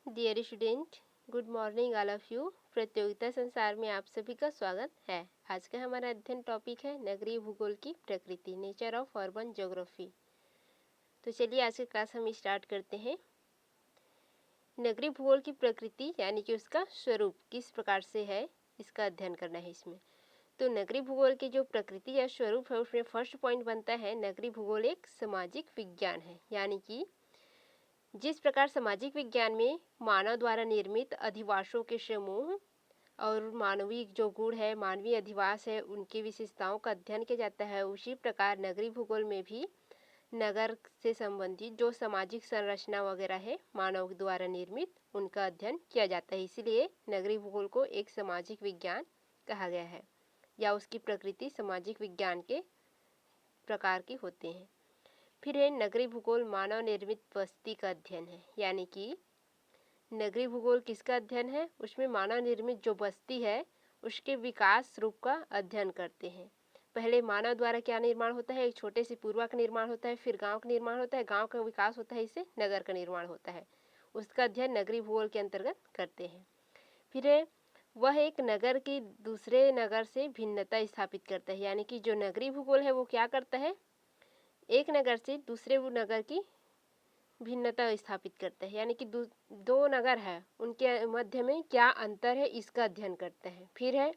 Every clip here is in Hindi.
Dear student, good morning all of you. प्रतियोगिता संसार में आप सभी का स्वागत है। आज का हमारा अध्ययन टॉपिक है नगरीय भूगोल की प्रकृति, नेचर ऑफ अर्बन ज्योग्राफी। तो चलिए आज की क्लास हम स्टार्ट करते हैं। नगरीय भूगोल की प्रकृति यानी कि उसका स्वरूप किस प्रकार से है, इसका अध्ययन करना है इसमें। तो नगरीय भूगोल की जो प्रकृति या स्वरूप है उसमें फर्स्ट पॉइंट बनता है नगरीय भूगोल एक सामाजिक विज्ञान है। यानी कि जिस प्रकार सामाजिक विज्ञान में मानव द्वारा निर्मित अधिवासों के समूह और मानवीय जो गुण है, मानवीय अधिवास है, उनकी विशेषताओं का अध्ययन किया जाता है, उसी प्रकार नगरीय भूगोल में भी नगर से संबंधित जो सामाजिक संरचना वगैरह है मानव द्वारा निर्मित, उनका अध्ययन किया जाता है। इसीलिए नगरीय भूगोल को एक सामाजिक विज्ञान कहा गया है, या उसकी प्रकृति सामाजिक विज्ञान के प्रकार की होते हैं। फिर है नगरीय भूगोल मानव निर्मित बस्ती का अध्ययन है। यानी कि नगरीय भूगोल किसका अध्ययन है, उसमें मानव निर्मित जो बस्ती है उसके विकास रूप का अध्ययन करते हैं। पहले मानव द्वारा क्या निर्माण होता है, एक छोटे से पूर्वा का निर्माण होता है, फिर गांव का निर्माण होता है, गांव का विकास होता है, इससे नगर का निर्माण होता है, उसका अध्ययन नगरीय भूगोल के अंतर्गत करते हैं। फिर है वह एक नगर की दूसरे नगर से भिन्नता स्थापित करता है। यानी कि जो नगरीय भूगोल है वो क्या करता है, एक नगर से दूसरे नगर की भिन्नता स्थापित करता है। यानी कि दो नगर है उनके मध्य में क्या अंतर है, इसका अध्ययन करता है। फिर है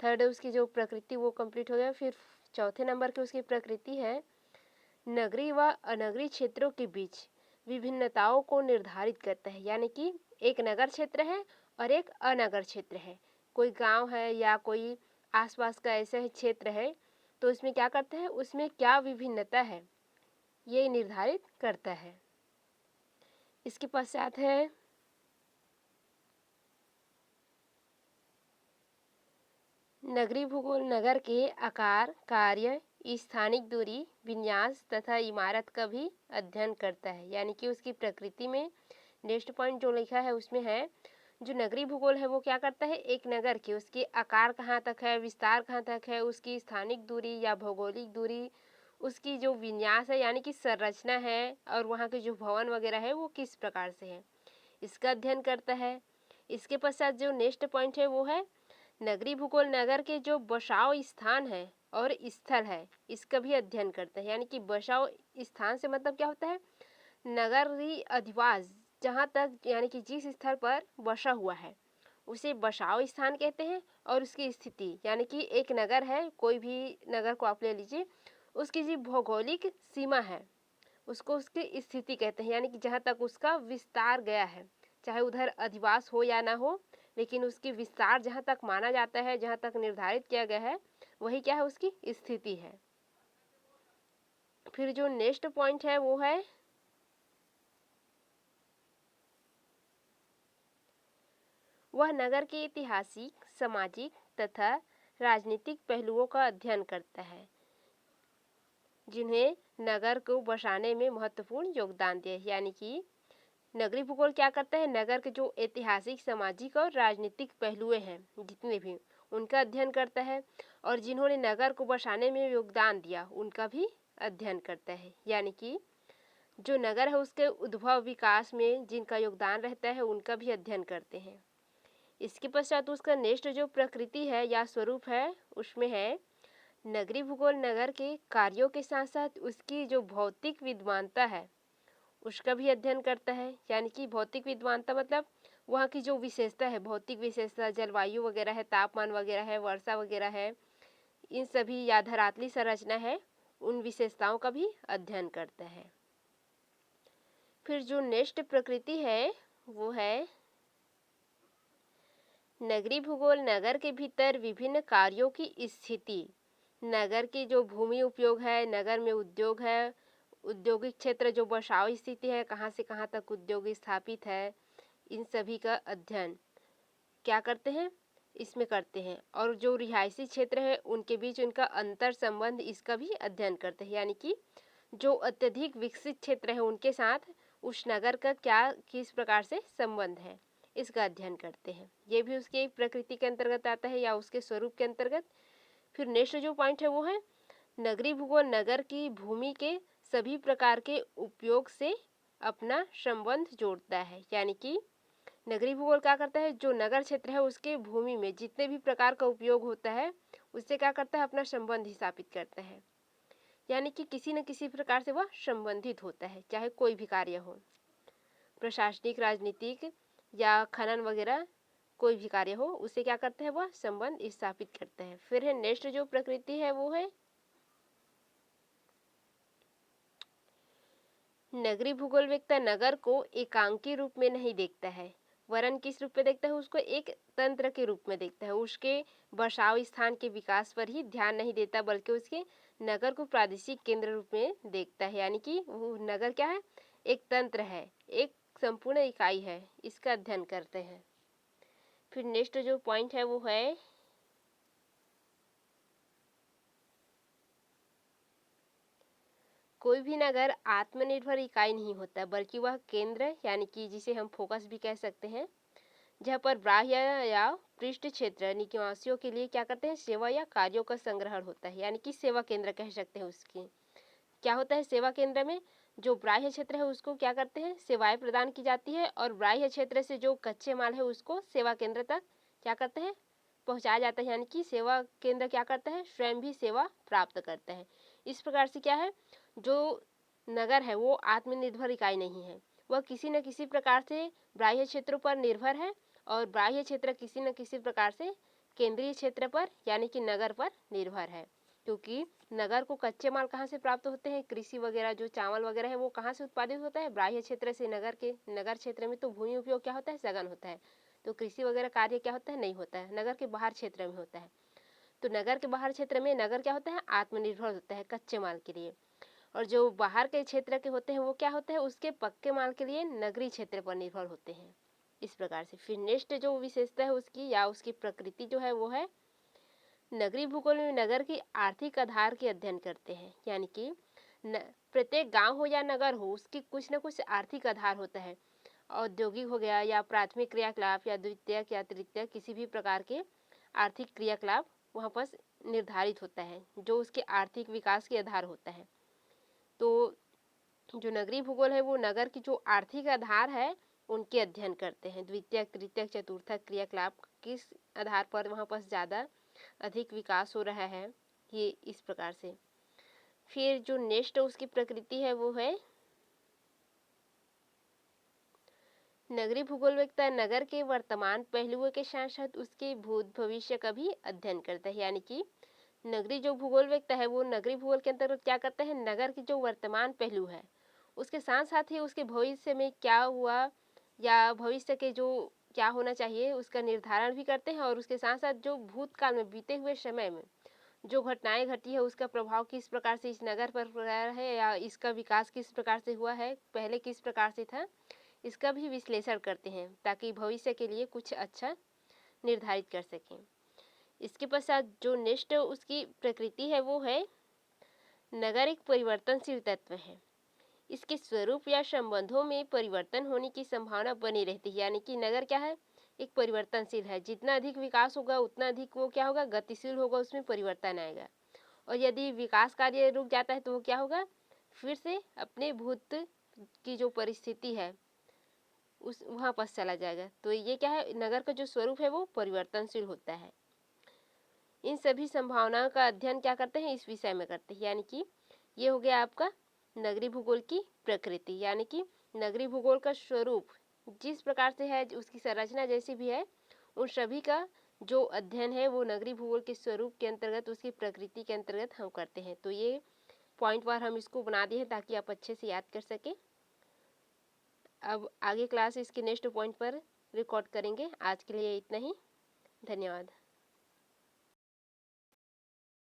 थर्ड है उसकी जो प्रकृति, वो कंप्लीट हो गया। फिर चौथे नंबर की उसकी प्रकृति है नगरीय व अनगरीय क्षेत्रों के बीच विभिन्नताओं को निर्धारित करता है। यानी कि एक नगर क्षेत्र है और एक अनगर क्षेत्र है, कोई गांव है या कोई आसपास का ऐसा क्षेत्र है, तो उसमें क्या करता है, उसमें क्या विभिन्नता है ये निर्धारित करता है। इसके पश्चात है नगरीय भूगोल नगर के आकार, कार्य, स्थानिक दूरी, विन्यास तथा इमारत का भी अध्ययन करता है। यानी कि उसकी प्रकृति में नेक्स्ट पॉइंट जो लिखा है उसमें है जो नगरीय भूगोल है वो क्या करता है, एक नगर की उसकी आकार कहाँ तक है, विस्तार कहाँ तक है, उसकी स्थानिक दूरी या भौगोलिक दूरी, उसकी जो विन्यास है यानी कि संरचना है, और वहाँ के जो भवन वगैरह है वो किस प्रकार से है, इसका अध्ययन करता है। इसके पश्चात जो नेक्स्ट पॉइंट है वो है नगरीय भूगोल नगर के जो बसाव स्थान है और स्थल है, इसका भी अध्ययन करता है। यानी कि बसाव स्थान से मतलब क्या होता है, नगरीय अधिवास जहाँ तक, यानी कि जिस स्थल पर बसा हुआ है उसे बसाव स्थान कहते हैं। और उसकी स्थिति यानी कि एक नगर है, कोई भी नगर को आप ले लीजिए, उसकी जो भौगोलिक सीमा है उसको उसकी स्थिति कहते हैं। यानी कि जहाँ तक उसका विस्तार गया है, चाहे उधर अधिवास हो या ना हो, लेकिन उसकी विस्तार जहाँ तक माना जाता है, जहाँ तक निर्धारित किया गया है, वही क्या है, उसकी स्थिति है। फिर जो नेक्स्ट पॉइंट है वो है वह नगर के ऐतिहासिक, सामाजिक तथा राजनीतिक पहलुओं का अध्ययन करता है जिन्हें नगर को बसाने में महत्वपूर्ण योगदान दिया। यानी कि नगरीय भूगोल क्या करता है, नगर के जो ऐतिहासिक, सामाजिक और राजनीतिक पहलुएं हैं जितने भी, उनका अध्ययन करता है, और जिन्होंने नगर को बसाने में योगदान दिया उनका भी अध्ययन करता है। यानी कि जो नगर है उसके उद्भव विकास में जिनका योगदान रहता है उनका भी अध्ययन करते हैं। इसके पश्चात उसका नेक्स्ट जो प्रकृति है या स्वरूप है उसमें है नगरीय भूगोल नगर के कार्यों के साथ साथ उसकी जो भौतिक विद्वानता है उसका भी अध्ययन करता है। यानी कि भौतिक विद्वानता मतलब वहाँ की जो विशेषता है, भौतिक विशेषता, जलवायु वगैरह है, तापमान वगैरह है, वर्षा वगैरह है, इन सभी, या धरातली संरचना है, उन विशेषताओं का भी अध्ययन करता है। फिर जो नेक्स्ट प्रकृति है वो है नगरीय भूगोल नगर के भीतर विभिन्न कार्यों की स्थिति, नगर की जो भूमि उपयोग है, नगर में उद्योग है, औद्योगिक क्षेत्र जो बसाव स्थिति है, कहाँ से कहाँ तक उद्योग स्थापित है, इन सभी का अध्ययन क्या करते हैं, इसमें करते हैं। और जो रिहायशी क्षेत्र है उनके बीच उनका अंतर संबंध, इसका भी अध्ययन करते हैं। यानी कि जो अत्यधिक विकसित क्षेत्र है उनके साथ उस नगर का क्या, किस प्रकार से संबंध है, इसका अध्ययन करते हैं। ये भी उसके एक प्रकृति के अंतर्गत आता है या उसके स्वरूप के अंतर्गत। फिर नेक्स्ट जो पॉइंट है वो है नगरीय भूगोल नगर की भूमि के सभी प्रकार के उपयोग से अपना संबंध जोड़ता है। यानी कि नगरीय भूगोल क्या करता है, जो नगर क्षेत्र है उसके भूमि में जितने भी प्रकार का उपयोग होता है उससे क्या करता है, अपना संबंध स्थापित करता है। यानी कि किसी न किसी प्रकार से वह संबंधित होता है, चाहे कोई भी कार्य हो, प्रशासनिक, राजनीतिक या खनन वगैरह कोई भी कार्य हो, उससे क्या करता है, वह संबंध स्थापित करता है। फिर है नेक्स्ट जो प्रकृति है वो है नगरीय भूगोल व्यक्ता नगर को एकांकी रूप में नहीं देखता है, वरन किस रूप में देखता है, उसको एक तंत्र के रूप में देखता है। उसके बसाव स्थान के विकास पर ही ध्यान नहीं देता, बल्कि उसके नगर को प्रादेशिक केंद्र रूप में देखता है। यानी कि वो नगर क्या है, एक तंत्र है, एक संपूर्ण इकाई है, इसका अध्ययन करते हैं। फिर नेक्स्ट जो पॉइंट है वो है कोई भी नगर आत्मनिर्भर इकाई नहीं होता, बल्कि वह केंद्र यानी कि जिसे हम फोकस भी कह सकते हैं, जहाँ पर बाह्य या पृष्ठ क्षेत्र निवासियों के लिए क्या करते हैं, सेवा या कार्यों का संग्रहण होता है। यानी कि सेवा केंद्र कह सकते हैं। उसकी क्या होता है, सेवा केंद्र में जो बाह्य क्षेत्र है उसको क्या करते हैं, सेवाएं प्रदान की जाती है, और बाह्य क्षेत्र से जो कच्चे माल है उसको सेवा केंद्र तक क्या करते हैं, पहुंचाया जाता है। यानी कि सेवा केंद्र क्या करता है, स्वयं भी सेवा प्राप्त करता है। इस प्रकार से क्या है, जो नगर है वो आत्मनिर्भर इकाई नहीं है, वह किसी न किसी प्रकार से बाह्य क्षेत्रों पर निर्भर है, और बाह्य क्षेत्र किसी न किसी प्रकार से केंद्रीय क्षेत्र पर यानी कि नगर पर निर्भर है। क्योंकि नगर को कच्चे माल कहाँ से प्राप्त होते हैं, कृषि वगैरह जो चावल वगैरह है वो कहाँ से उत्पादित होता है, बाह्य क्षेत्र से। नगर क्षेत्र में तो भूमि उपयोग क्या होता है, सघन होता है, तो कृषि वगैरह कार्य क्या होता है, नहीं होता है, नगर के बाहर क्षेत्र में होता है। तो नगर के बाहर क्षेत्र में नगर क्या होता है, आत्मनिर्भर होता है कच्चे माल के लिए, और जो बाहर के क्षेत्र के होते हैं वो क्या होते हैं, उसके पक्के माल के लिए नगरीय क्षेत्र पर निर्भर होते हैं। इस प्रकार से फिर नेक्स्ट जो विशेषता है उसकी या उसकी प्रकृति जो है वो है नगरीय भूगोल में नगर की आर्थिक आधार के अध्ययन करते हैं। यानी कि प्रत्येक गांव हो या नगर हो उसकी कुछ न कुछ आर्थिक आधार होता है। औद्योगिक हो गया या प्राथमिक क्रियाकलाप या द्वितीयक या तृतीयक किसी भी प्रकार के आर्थिक क्रियाकलाप वहाँ पर निर्धारित होता है, जो उसके आर्थिक विकास के आधार होता है। तो जो नगरीय भूगोल है वो नगर की जो आर्थिक आधार है उनके अध्ययन करते हैं। द्वितीयक, तृतीयक, चतुर्थक क्रियाकलाप किस आधार पर वहाँ पर ज़्यादा अधिक विकास हो रहा है, ये इस प्रकार से। फिर जो नेक्स्ट उसकी प्रकृति है वो है नगरीय भूगोल व्यक्ता नगर के वर्तमान पहलुओं के साथ साथ उसके भूत भविष्य का भी अध्ययन करता है। यानी कि नगरीय जो भूगोल व्यक्ता है वो नगरीय भूगोल के अंतर्गत क्या करता है, नगर की जो वर्तमान पहलू है उसके साथ साथ ही उसके भविष्य में क्या हुआ या भविष्य के जो क्या होना चाहिए उसका निर्धारण भी करते हैं, और उसके साथ साथ जो भूतकाल में बीते हुए समय में जो घटनाएं घटी है उसका प्रभाव किस प्रकार से इस नगर पर पड़ा है, या इसका विकास किस प्रकार से हुआ है, पहले किस प्रकार से था, इसका भी विश्लेषण करते हैं ताकि भविष्य के लिए कुछ अच्छा निर्धारित कर सकें। इसके पश्चात जो नेक्स्ट उसकी प्रकृति है वो है नगर एक परिवर्तनशील तत्व है, इसके स्वरूप या संबंधों में परिवर्तन होने की संभावना बनी रहती है। यानी कि नगर क्या है, एक परिवर्तनशील है, जितना अधिक विकास होगा उतना अधिक वो क्या होगा, गतिशील होगा, उसमें परिवर्तन आएगा। और यदि विकास कार्य रुक जाता है तो वो क्या होगा, फिर से अपने भूत की जो परिस्थिति है उस वहाँ पर चला जाएगा। तो ये क्या है, नगर का जो स्वरूप है वो परिवर्तनशील होता है। इन सभी संभावनाओं का अध्ययन क्या करते हैं, इस विषय में करते हैं। यानी कि ये हो गया आपका नगरीय भूगोल की प्रकृति। यानी कि नगरीय भूगोल का स्वरूप जिस प्रकार से है, उसकी संरचना जैसी भी है, उन सभी का जो अध्ययन है वो नगरीय भूगोल के स्वरूप के अंतर्गत, उसकी प्रकृति के अंतर्गत हम करते हैं। तो ये पॉइंट वार हम इसको बना दिए हैं ताकि आप अच्छे से याद कर सकें। अब आगे क्लास इसके नेक्स्ट पॉइंट पर रिकॉर्ड करेंगे। आज के लिए इतना ही, धन्यवाद।